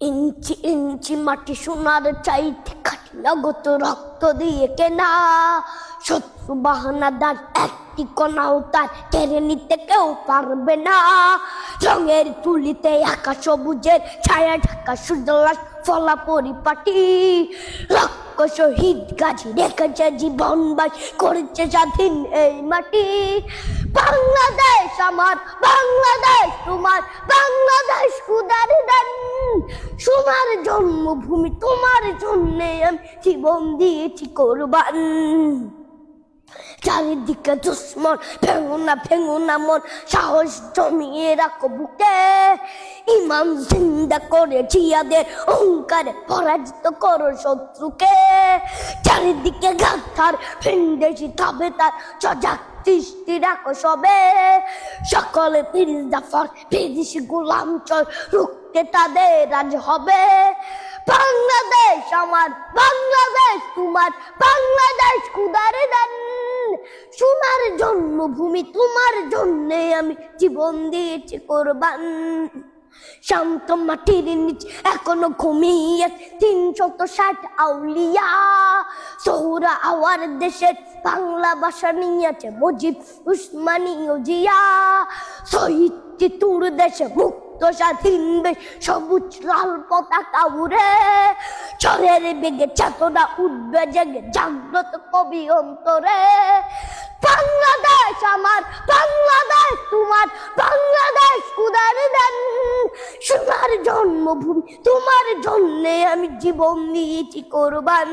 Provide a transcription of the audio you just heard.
ইঞ্চি ইঞ্চি মাটি সোনার চাইতে খাটি নগদ রক্ত দিয়ে কেনা। শত্রু বাহানাদার একটি কণাও তার কেড়ে নিতে কেউ পারবে না। রঙের তুলিতে আকাশ সবুজের ছায়া ঢাকা সূর্যলাস ফলা পরিপাটি। লক্ষ শহীদ গাজী রেখেছে জীবন বাস করেছে স্বাধীন এই মাটি। বাংলাদেশ আমার, বাংলাদেশ তোমার, বাংলাদেশ খুদার দান। সোনার জন্মভূমি তোমার জন্যে আমি জীবন দিয়েছি কোরবান। চারিদিকে দুশ্মন, ভেঙো না মন, সাহস জমিয়ে রাখো বুকে। ইমান জিন্দা করে জিয়াদের অহংকারে পরাজিত করো শত্রুকে। চারিদিকে গাদ্দার ভিনদেশি তবে তার সজাগ দৃষ্টি রাখো সবে। সকলে পীর জাফর বিদেশি গোলাম চল রুখতে তাদের আজ হবে। বাংলাদেশ আমার, বাংলাদেশ তোমার, বাংলাদেশ খুদার দান। সোনার জন্মভূমি তোমার জন্যে আমি জীবন দিয়েছি কোরবান। শান্ত মাটির নিচে এখনো ঘুমিয়ে ৩৬০ আউলিয়া। সোহরা আওয়ার দেশের বাংলা ভাষা নিয়েছে মুজিব, উসমানী ও জিয়া। শহীদ তিতুর দেশে মুক্ত স্বাধীন দেশ, সবুজ লাল পতাকা উড়ে। চরের বেগে চেতনা উঠবে জেগে, জাগ্রত কবি অন্তরে। বাংলাদেশ আমার, বাংলাদেশ তোমার, বাংলাদেশ খুদার দান। সোনার জন্মভূমি তোমার জন্যে আমি জীবন দিয়েছি কোরবান।